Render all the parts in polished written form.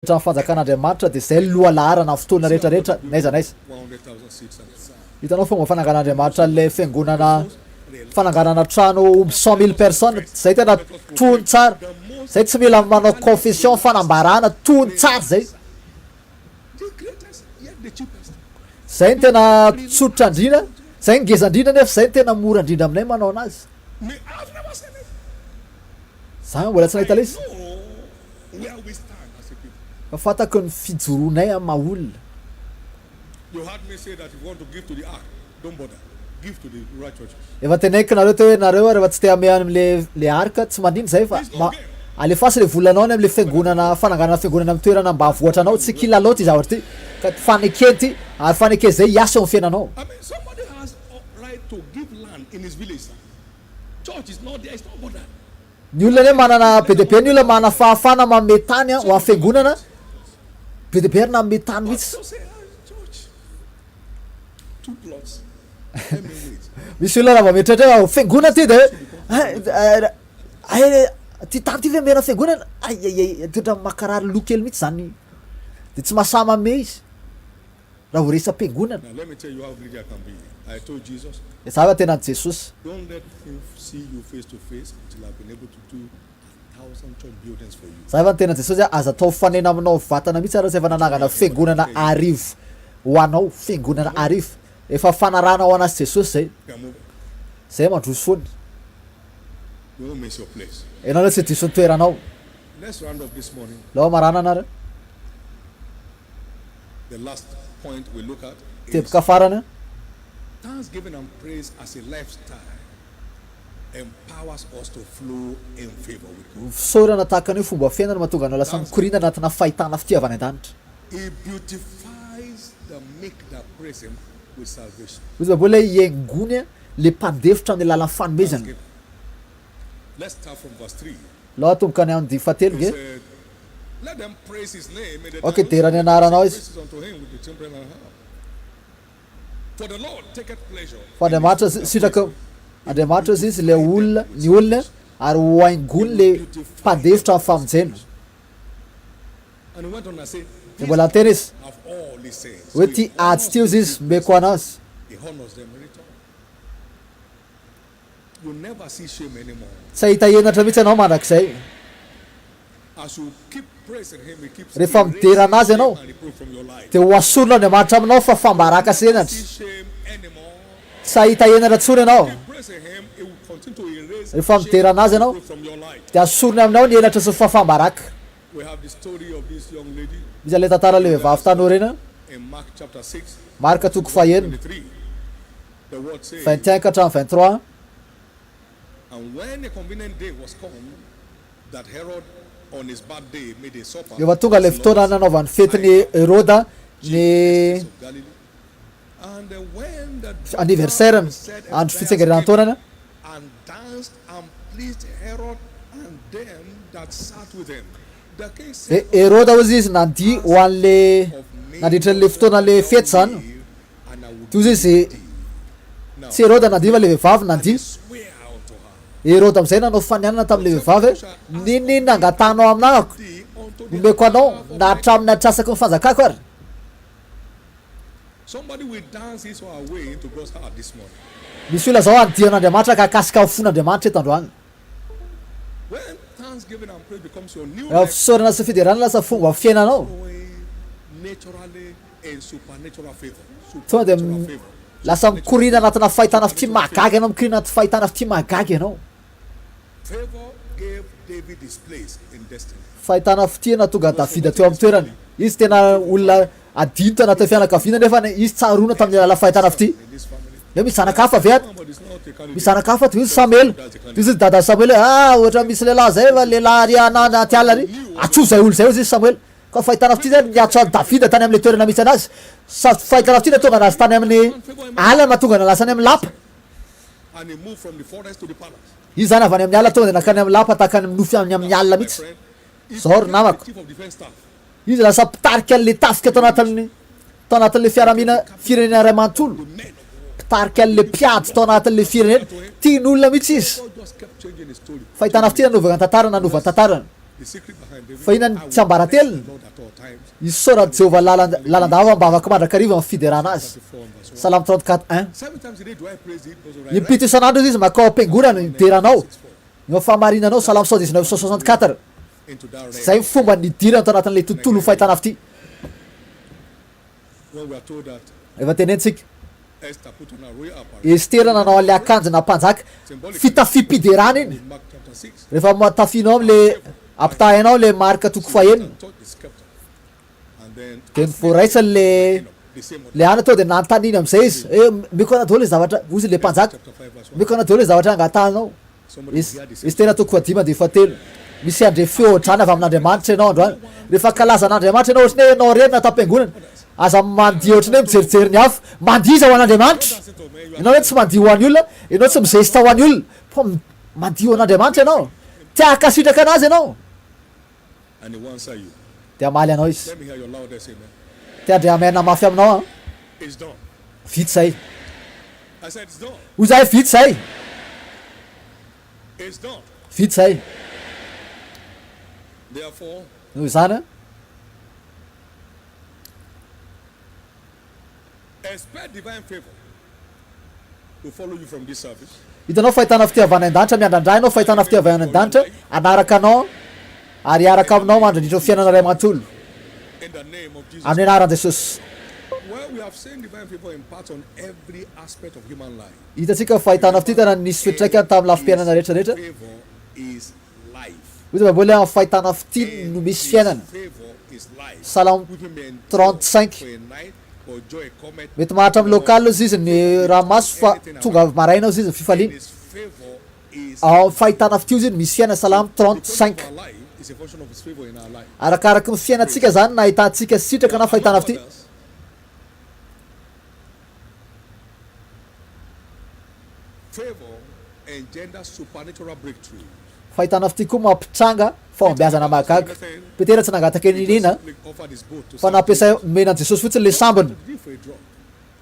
Fanjakan'Andriamanitra dia zay loha laharana fotoana rehetrarehetra naiza naiza. Hitanao fomba fanangan'Andriamanitra an'ilay fiangonana fananganana trano 100,000 personnes zay tena tony tsara. Zay tsy mila manao confession fanambarana tony tsara zay. Zay ny tena tsotra indrindra, zay ny ngeza indrindra nefa zay ny tena mora indrindra aminay manao anazy. Zany mbola tsy nahita lesy. Fatako ny fijoroanay amin'ny maha olona. Efa teneniko nareo teo hoe nareo rehefa tsy te ame am'le arka tsy mandrindra zay fa alefasy le volanao ny am'le fiangonana fananganana fiangonana amin'ny toerana ambanivohitra anao tsy kilalao ty zavatra ty ka fanekena ty ary fanekena zay hiasa eo amin'ny fiainanao. Ny olona ne manana be dia be ny olona manana fahafana manome tany ho amin'ny fiangonana be dia be ary nanome tany mihitsy. Misy olona raha mametratra hoe fiangonana ty dia ty tany ty ve mena fiangonana toetra makarary loha kely mihitsy zany dia tsy mahasama ame izy raha ho resam-piangonana. Za va tenan'i Jesosy. Za va tenan'i Jesosy aza atao fanena aminao vatana mihitsy ara zay efa nanangana fiangonana arivo ho anao fiangonana arivo efa fanarana ho anazy Jesosy zay. Zay mandroso foana. Ianao tsy diso ny toeranao. Lao marana anareo. Teboka farany. Thanksgiving and praise as a lifestyle empowers us to flow in favor with God. Fisaorana tahaka ny fomba fiainana mahatonga anao lasa mikorina anatina fahitana fitiavana an-danitra. It beautifies the meek that praise him with salvation. Izy mbola iengony le mpandefitra amin'ny lalan'ny fanomezana. Let's start from verse 3. Lao atomboka any amin'ny fatelo ge. Let them praise his name. Okay, derany anaranao izy. For the Lord taketh pleasure. Fa Andriamanitra sitraka Andriamanitra izy le olona ny olona ary ho haingony le mpandefitra amin'ny famonjena. And he went on and said, Mbola antena izy of all his saints. hoe ty ady ty izy mbeko anazy. He honors them in return. You never see shame anymore. Tsy ahita henatra mihitsy ianao mandrakizay. As you keep praising him, he keeps Rehefa midera anazy ianao dia ho asorona Andriamanitra aminao fa fambaraka sy henatra. Tsy ahita henatra tsony ianao. Rehefa midera anazy ianao dia asorony aminao ny henatra sy fafambaraka. Misy ilay tantara le vehivavy tanora eny Marka toko fahaenina 21 ka hatramin'ny 23. And when a convenient day was come, that Herod on his birthday made a supper. Efa tonga le fotoana nanaovany fetiny Heroda ny And when the anniversaire andro fitsengeranantaonana and danced and pleased Herod and them that sat with him. The king said, Heroda ozy izy nandia ho an'le nandritra an'le fotoana le fety zany. and I would Toy izy tsy Heroda nandia fa le vehivavy nandia. swear unto her. Heroda amizay nanao fanianana tamin'le vehivavy niny nangatanao aminahako Thee unto the nomeko anao na hatramin'ny atrasako ny fanjakako ary. Somebody will dance his or her way into God's heart this morning. Misy olona zao andian'Andriamanitra ka akasika fon'Andriamanitra eto androany. When thanksgiving and praise becomes your new Raha fisaorana sy fiderana lasa fomba fiainanao naturally and supernatural favor. tonga dia Supernatural favor. lasa mikorina anatina fahitana fity mahagaga ianao mikorina anaty fahitana fity mahagaga ianao. Favor gave David his place in destiny. Fahitana fity natonga Davida teo amin'ny toerany. Izy tena olona adinto anaty fianakaviana nefa izy tsarona tamin'ny lala fahitana fity. In this family. Hoe misy zanakafa ve ato? But it's not a kind Misy zanakafa to izy Samuel. Izy dada Samuel ohatra misy lehilahy zay fa lehilahy ariana anaty alina ary atso zay olo zay izy Samuel. Ka fahitana fity zany niatso Davida tany amin'le toerana misy anazy. Fahitana fity natonga anazy tany amin'ny alina mahatonga nalasany amin'ny lapa. and he moved from the forest to the palace. Izy zany avy any amin'ny alina tonga dia nakany amin'ny lapa tahaka ny minofy amin'ny alina mihitsy. Zao ry namako. Chief of defense staff. Izy lasa mpitarika an'le tafika tao anatin'le fiarahamina firenena iray manontolo. Mpitarika an'le mpiady tao anatin'le firenena tian'olona mihitsy izy. God just kept changing his story. Fahitana fity nanovana tantarana nanova tantarana. The secret behind David. Fa inany tsy ambaratelony The Lord at all times. izy sorat Jehovah lalandava mba afaka mandrakariva amin'ny fiderana azy. 34 and verse 1. Salamo 34:1. 7 times a day do I praise thee because of thy Impito isan'andro izy makao am-piangonana ny deranao. Ny fahamarinanao Salamo 119:64. into that realm. Zay ny fomba nidirana tao anatin'ilay tontolo fahitana avy ity. When we are told that Efa tenentsika Esther put on a royal apparel. Estera nanao an'ilay akanjona mpanjaka fitafim-piderana iny. In Mark chapter 6. Rehefa matafinao am'le ampitahinao le marika toko fahenina Taught the scepter. And then de nivoaraisany the same le ana tao de nanontaniany am'izay izy meko anao daholo le zavatra ozy le mpanjaka chapter 5 verse 1. meko anao daholo le zavatra angatanao. Somebody heard the same. Izy tena toko fadima de fatelo misy andre feo ohatrany avy amin'Andriamanitra ianao androany. Rehefa kalazan'Andriamanitra ianao ohatrany hoe ianao renina tam-piangonana aza mandia ohatrany hoe mijerijery ny afo mandiza ho an'Andriamanitra. Ianao hoe tsy mandio ho an'ny olona, ianao tsy mizesta ho an'ny olona, po mandio ho an'Andriamanitra ianao, tia akasitraka anazy ianao. And he will answer you. De amaly anao izy. Let me hear your loudest amen. Tia andre amena mafy aminao a. It's done. Vita zay. I said it's done. Hoy zahay vita zay. It's done. Vita zay. Therefore, Noho izany a expect divine favor to follow you from this service. hitanao fahitana fitiavana an-danitra miandrandray ianao fahitana fitiavana an-danitra anaraka anao ary araka aminao mandrindritra ny fiainana ray amantolo In the name of Jesus. amin'ny anaran'i Jesosy. Well, we have seen divine favor impart on every aspect of human life. Hitantsika fahitana fity tana nisy fitraikany tamin'ny lafim-piainana rehetrarehetra. Favor is life. Ozy baboly amin'ny fahitana fity no misy fiainana. Favor is life. Salamo We may endure 35. for a night, for joy cometh. Mety maharitra amin'ny local izy izy ny raha maso fa tonga maraina izy izy ny fifaliana. His favor is Ao fahitana fity izy ny misy fiainana Salamo 35. our life is a function of his favor in our life. Arakaraky ny fiainantsika zany na ahitantsika sitraka na fahitana fity. Favor engenders supernatural breakthrough. Fahitana fity koa mampitranga fahombiazana mahagaga. Petera tsy nangataka inina Offered his boat to fa nampiasay menan Jesosy fotsiny le sambony. for a drop.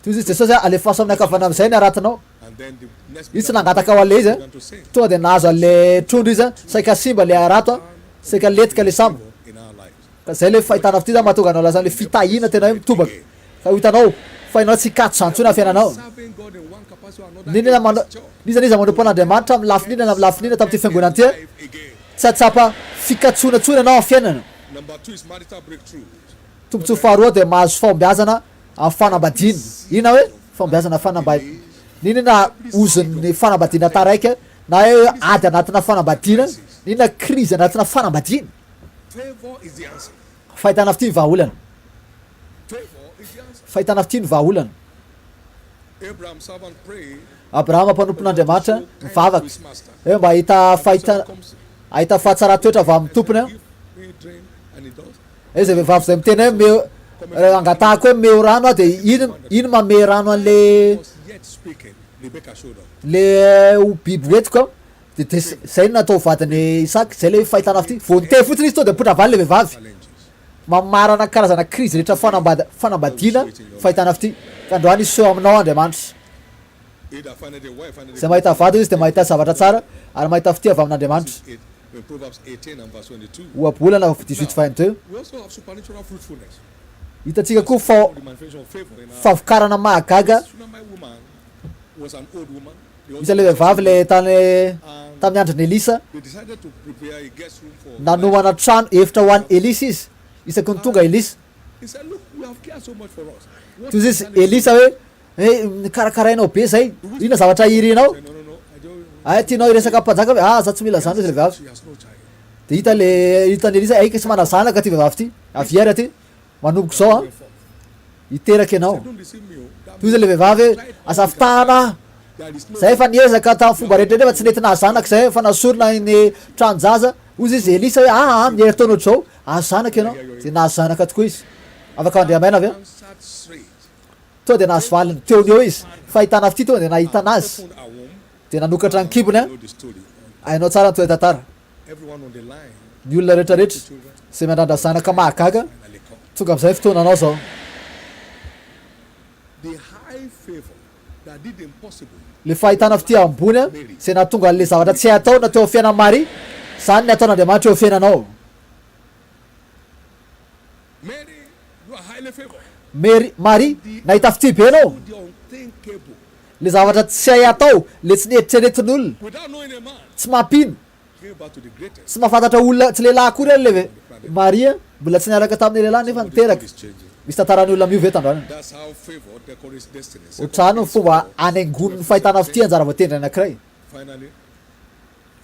Toy izy Jesosy alefaso amin'ny akavana amin'izay ny aratinao. And then the next Izy tsy nangataka ho an'le izy began to sing tonga de nahazo an'le trondro izy saika simba le arato a saika letika le sambo. in our lives. Ka zay le fahitana fity zany mahatonga anao lazany le fitahina tena hoe mitobaka. Ka hitanao fa ianao tsy kato santsona fiainanao. Serving God in one capacity or another. Ninona manao niza niza manompo an'Andriamanitra amin'ny lafinina na amin'ny lafinina tamin'ity fiangonana ty Life again. tsy atsapa fikatsonatsona anao amin'ny fiainana. Number 2 is marital breakthrough. Tombotsoa faharoa de mahazo fahombiazana amin'ny fanambadiana. Ina hoe fahombiazana fanambadiana. Ninona ozon'ny fanambadiana taraiky na hoe ady anatina fanambadiana, ninona krizy anatina fanambadiana. Favor is the answer. Fahitana fity ny vahaolana. Favor is the answer. Fahitana fity ny vahaolana. Abraham's servant prayed. Abrahama mpanompon'Andriamanitra mivavaka His master. hoe mba ahita fahatsara-toetra avy amin'ny tompony a. Give me drink and he does. Izy vehivavy zay miteny hoe angatahako hoe meo rano a de ino mame rano an'le Was yet speaking. Rebecca showed up. le biby hoetiko de zay no natao vadiny Isaka. Zay le fahitana fity vao nitey fotsiny izy to de mipotra valy le vehivavy. Challenges. Mamarana karazana krizy rehetra fanambadiana fahitana fity. Ka androany izy seo aminao Andriamanitra. Either finding a wife and Zay mahita vady izy de mahita zavatra tsara ary mahita fity avy amin'Andriamanitra. in Proverbs 18 and verse 22. Oabolana 18:22. We also have supernatural fruitfulness. Hitantsika koa The manifestation of favor in our favokarana mahagaga. Shunammite woman was an old woman. They Izy also- le vehivavy le tamin'ny andron'ny Elisa They decided to prepare a guest room for. nanomana trano efitra ho an'ny Elisa izy. Isaky ny tonga Elisa. He said, "Look, we have cared so much for us. What Toy izy challenge-" Elisa hoe karakarainao be zay. Ina zavatra irinao? He said, No, I don't. Ay tianao iresaka mpanjaka hoe za tsy mila zany izy le vehivavy. She has no child. De hitan'ny Elisa aika tsy mana zanaka ty vehivavy ty. Aviera ty. Manomboka zao a. Hiteraka ianao. Don't deceive me. That Toy izy le vehivavy hoe azafitana. there is no. Zay efa niezaka tamin'ny fomba rehetra fa tsy nety nahazo zanaka zay efa nasorona iny tranojaza. Ozy izy Elisa hoe mieritaona ohatr'izao azo zanaka ianao. De nahazo zanaka tokoa izy. Afaka andriamaina avy eo. Answered straight. Tonga de nahazo valiny teo eo izy. Fahitana fity tonga de nahita anazy. Found a womb. De nanokatra ny kibony a. Know the story. Hainao tsara ny toe-tantara. Everyone on the line. Ny olona rehetrarehetra Children zay miandrandra zanaka mahagaga finally come. tonga am'izay fotoana anao zao. The high favor that did the impossible. Le fahitana fity ambony a zay nahatonga an'le zavatra tsy atao natao fiainan'ny Maria, zany ny ataon'Andriamanitra eo fiainanao. Mary, you are highly favored. Maria nahita fity be anao The unthinkable. le zavatra tsy hay atao le tsy nieritreretin'olona Without knowing a man, tsy mampino gave back to the greatest. tsy mahafantatra olona tsy lehilahy akory any le Maria mbola tsy niaraka tamin'ny lehilahy nefa niteraka Is changing. misy tantaran'ny olona mio ve tandroany That's how favor decorates destiny. otrano fomba anaingon'ny fahitana fitia anjara voatendry anankiray Finally,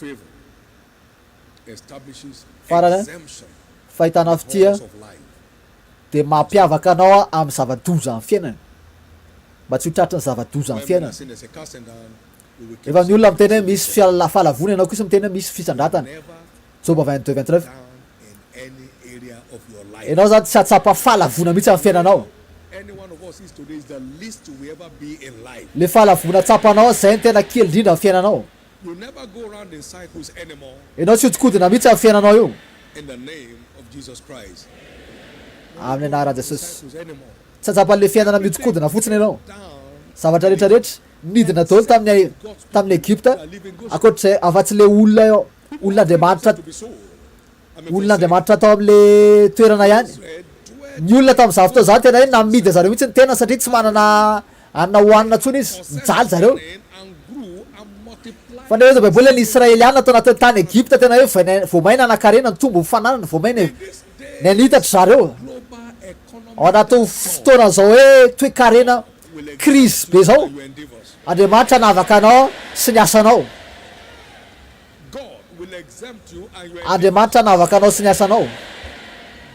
favor establishes Farana. exemption fahitana fitia of life. de mampiavaka anao amin'ny zava-doza amin'ny fiainana mba tsy ho tratra ny zava-doza amin'ny When men fiainana are seen as a casting down, we will keep efa ny olona miteny hoe misy fahalavony ianao kosa miteny hoe misy fisandratana never joba 22-29 down in any area of your life. ianao zany tsy atsapa fahalavona mihitsy amin'ny fiainanao Any one of us is today is the least we ever be in life. le fahalavona tsapanao zay ny tena kely indrindra amin'ny fiainanao You never go around in cycles anymore ianao tsy hodikodina mihitsy amin'ny fiainanao io in the name of Jesus Christ. amin'ny anaran'i Jesosy Cycles anymore. tsy atsapan'le fiainana mihodinkodina fotsiny ianao Down. zavatra rehetrarehetra nidina daholo tamin'ny Egypta akoatr'izay afa-tsy le olon'Andriamanitra To be so. I mean, olon'Andriamanitra tao amin'le toerana ihany ny olona tamin'izao fotoana zany tena hoe namidy zareo mihitsy ny tena satria tsy manana anona hohanina ntsony izy mijaly zareo and grew and multiplied. fa neo baiboly ny Israeliana tao anatin'ny tany Egypta tena hoe voamaina anakarena ny tombo fananana voamaina ny anitatra zareo Global economy ao anaty fotoana zao hoe toe-karena crise be zao your endeavors. Andriamanitra navaka anao sy ny asanao God will exempt you and your Andriamanitra navaka anao sy ny asanao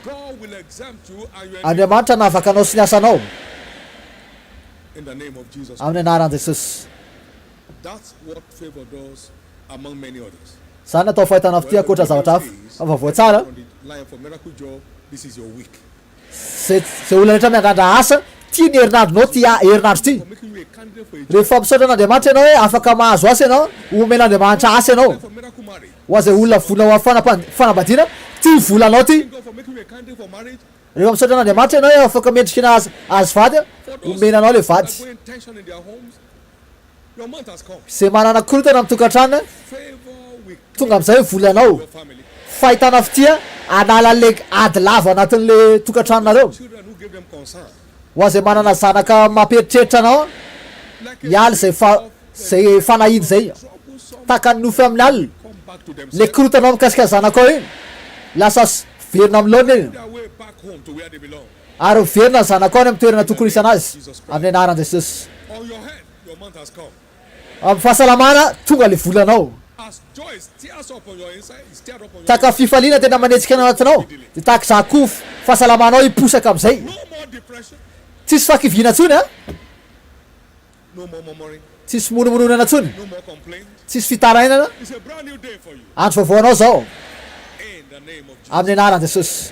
God will exempt you and your Andriamanitra navaka anao sy ny asanao in the name of Jesus. amin'ny anaran'i Jesosy That's what favor does among many others. zany atao fahitana fitia akoatra zavatra hafa fa voatsara On the line for miracle job, this is your week. zay olona rehetra miandrandra asa tia ny herinandronao ty herinandro ty For making you a candidate for a job. rehefa misaotra an'Andriamanitra ianao hoe afaka mahazo asa ianao omen'Andriamanitra asa ianao For miracle marriage. ho azay olona vola ho fanambadiana ty volanao ty God for making you a candidate for marriage. rehefa misaotra an'Andriamanitra ianao hoe afaka mendrikina azy vady omenanao le vady That going tension in their homes. Your month has come. zay manana korotana amin'ny tokantranona Favor will tonga amin'izay volanao your family. fahitana fitia anala le ady lavo anatin'le tokantranonareo Children who give them concern. ho azay manana zanaka mamperitreritra anao Like hialy zay fanahidy zay troublesome, taka ny nofy amin'ny alina come back to le themselves. korotanao mikasika zanakao iny lasa verina amin'ny laona iny Their way back home to where they belong. ary verina ny zanakao any amin'ny toerana tokony isana azy amin'ny anaran'i Jesosy On your head, your month has come. amin'ny fahasalamana tonga le volanao As joy stirs up on your inside, it's stirred up on your taka fifaliana tena manetsika ny anatinao de tahaka za koa fahasalamanao hiposaka amin'izay No more depression, tsisy fakiviana ntsony a no more murmuring, tsisy monomononana ntsony no more complaint. tsisy fitarainana It's a brand new day for you. andro vaovaonao zao In the name of Jesus. amin'ny anaran'i Jesosy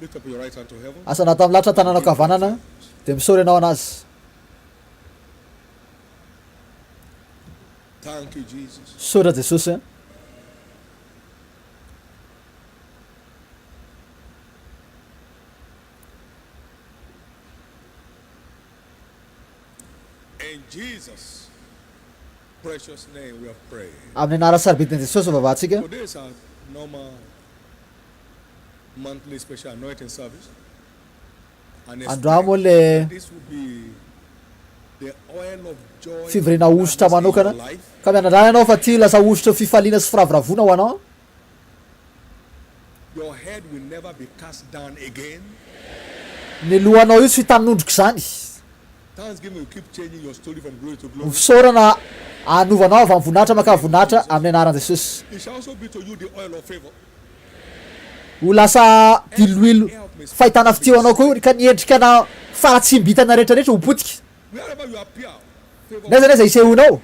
Lift up your right hand to heaven. asa natao amin'ny latra tanàna kavanana de misaory ianao anazy Thank you, Jesus. saora Jesosy a In Jesus' precious name we have prayed. amin'ny anara sarobidin'i Jesosy vavahantsika Today is our normal monthly special anointing service. And androamo le this will be the oil of joy fivirina ositra manokana in your life. ka mianandrana ianao fa ty lasa ositra fifaliana sy firaviravona ho anao Your head will never be cast down again. ny lohanao io tsy hitanondrika zany Thanksgiving will keep changing your story from glory to glory. fisaorana anovanao avy amin'ny voninahitra maka voninahitra amin'ny anaran'i Jesosy It shall also be to you the oil of favor. ho lasa diloilo fahitana fitio anao koa ka niendrikana faratsimbitana rehetrarehetra ho potika Wherever you appear, favor, naiza naiza isehonao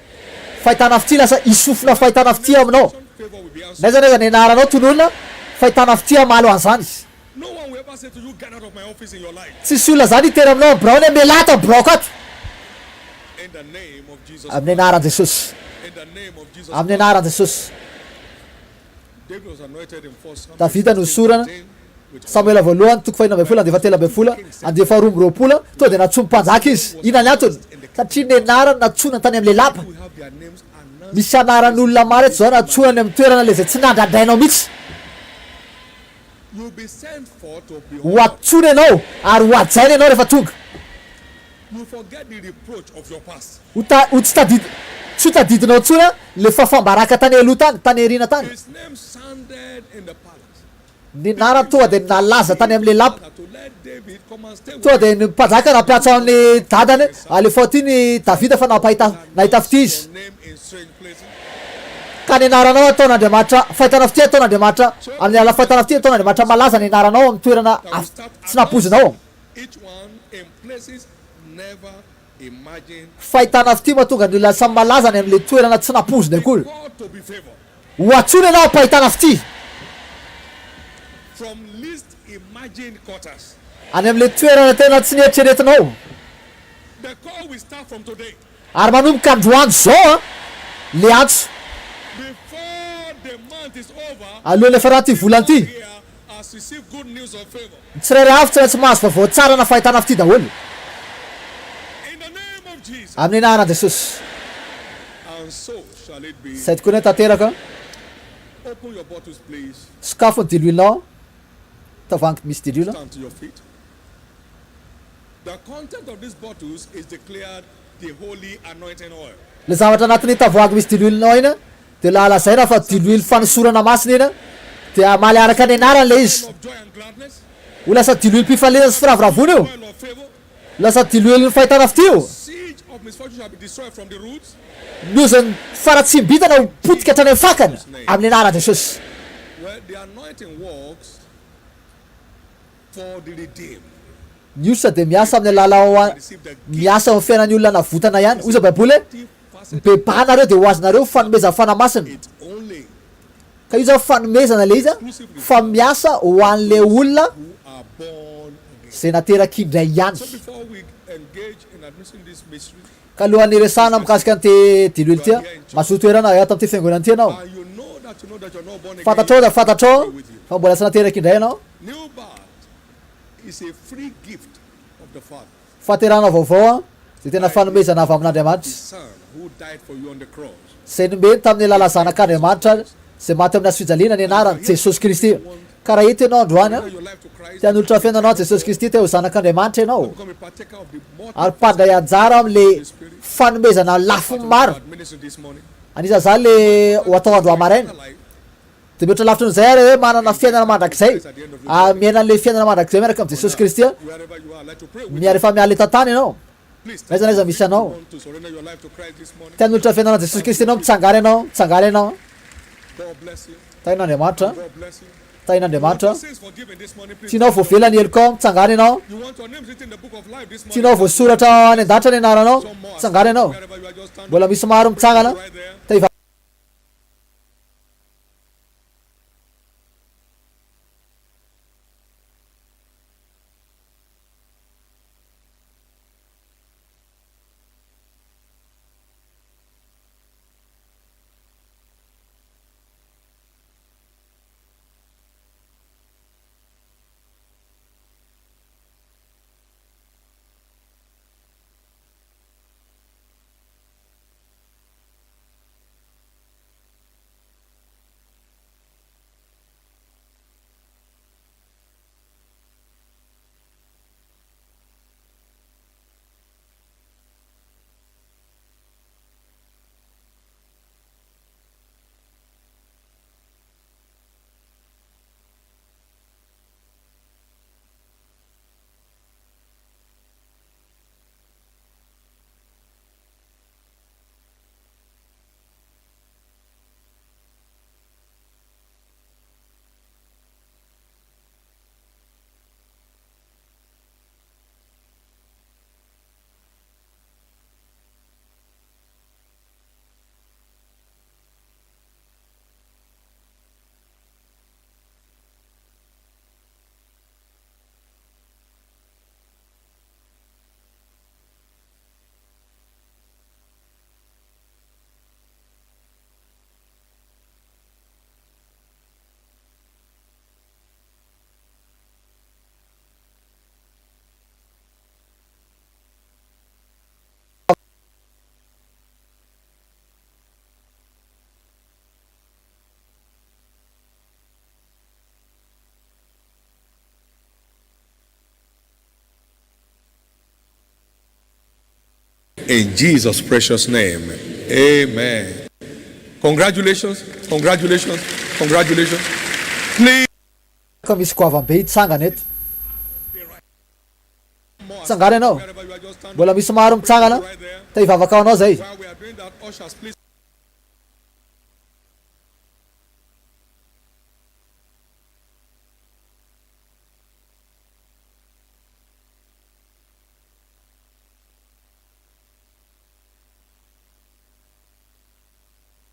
fahitana fitia lasa isofina fahitana fitia aminao favor will be answered. naiza naiza ny anaranao tonolona fahitana fitia malo an'izany No one will ever say to you, get out of my office in your life. tsisy olona zany hitera aminao braony melato broko ato In the name of Jesus. amin'ny anaran'i Jesosy In the name of Jesus. amin'ny anaran'i Jesosy David was anointed in 1 Samuel Davida no sorana 16 with Samuela voalohany toko fahina ambin'ny folo andefa telo ambin'ny folo andefa faharoa amby roapolo to de natsomy mpanjaka izy ina ny antony satria ny anarany natsonany tany amin'ny lapa we have their names announced. misy anaran'olona maro eto zao natsonany amin'ny toerana le zay tsy nandradrainao mihitsy You'll be sent for to be ho atsony ianao ary ho ajaina ianao rehefa tonga. You forget the reproach of your past. Ho tsy ho tadidinao ntsony le fafambaraka tany aloha tany, tany erina tany. His name sounded in the palace. Ny nara tonga de nalaza tany am'le lapa, To let David come and stay with tonga de ny mpanjaka nampiatsa amin'ny dadany alefa ty ny Davida fa nahita fity izy. your name in strange places. Ka ny anaranao ataon'Andriamanitra, fahitana fity ataon'Andriamanitra, amin'ny ala fahitana fity ataon'Andriamanitra malaza ny anaranao amin'ny toerana tsy nampozinao. Each one in places never imagined. Fahitana fity mahatonga ny olona samy malaza ny amin'le toerana tsy nampoziny akory. God to be favored. Ho atsony ianao ampahitana fity From least imagined quarters. any amin'le toerana tena tsy nieritreretinao. The call will start from today. Ary manomboka androany zao le antso Before the month is over, alohan'ny efa raha ty volany ty, here has received good news of favor. tsirairay avy tsy mahazo vaovao tsara na fahitana fity daholo In the name of Jesus. amin'ny anaran'i Jesosy. And so shall it be. Zay tokoa ny tanteraka. Open your bottles, please. Sakafo ny diloilinao, tavoahangy misy diloilo. Stand to your feet. The content of these bottles is declared the holy anointing oil. Le zavatra anatin'ny tavoahangy misy diloilinao ina de lahalazaina fa diloilo fanosorana masina ina de amaly araka ny anarany le izy. Of joy and gladness. Ho lasa diloilo-pifalinana sy firavoravona io, Oil of favor. lasa diloilo fahitana fity io. Siege of misfortune shall be destroyed from the roots. Nozany faratsimbitana ho potika hatrany amin'ny fakany amin'ny anaran'i Jesosy. Well, the anointing works for the redeemed. Ny osa de miasa amin'ny alala Receive the miasa amin'ny fiainan'ny olona navotana ihany. Oza baiboly bebanareo de ho azonareo fanomezana fanamasina. it only Ka io zao fanomezana le izy fa miasa ho an'le olona who are born again. zay nateraky indray ihany. So before we engage in administering this mystery, Ka alohan'ny resahana mikasika an'ty diloilo ty mazoto toerana ato amin'ty fiangonana ty ianao. and you know that you're not born again, Fantatrao da fantatrao fa mbola tsy nateraky indray ianao. new birth is a free gift of the Father, Fahaterana vaovao zay tena fanomezana avy amin'Andriamanitra. the Son who died for you on the cross. Zay nomeny tamin'ny lala zanak'Andriamanitra zay maty amin'ny hazofijaliana ny anarany Jesosy Kristy. Ka raha ito ianao androany Your life to Christ, te hanolotra fiainanao Jesosy Kristy te ho zanak'Andriamanitra ianao become a partaker of the ary mpandray anjara amin'le fanomezana lafiny maro. ministry this morning. Anisa zany le ho atao andro amaraina Life de mihoatra lavitra n'izay ary hoe manana fiainana mandrakizay miaina an'le fiainana mandrakizay miaraka amin'ny Jesosy Kristy. wherever you are, I'd like to pray with Miary efa miala etan-tany ianao, Please aiza na aiza misy anao, want to surrender your life to Christ this morning. te hanolotra fiainana Jesosy Kristy ianao, mitsangara ianao. God bless you. Tain'Andriamanitra, God bless you. tain'Andriamanitra. Sins forgiven this morning, please. Tianao voavelany heliko, mitsangara ianao. You want your name written in the book of life this morning. Tianao voasoratra any an-dahatra ny anaranao, Some more. mitsangara ianao. Wherever you are, just stand Mbola misy maro mitsangana. right there. Ta hiva- In Jesus' precious name. Amen. Congratulations. Congratulations. Congratulations. Please. Ka misy goavam-be hitsangana eto. Tsangana ianao. Mbola misy maro mitsangana. Ta hivavaka ho anao zay. While we are doing that, ushers, please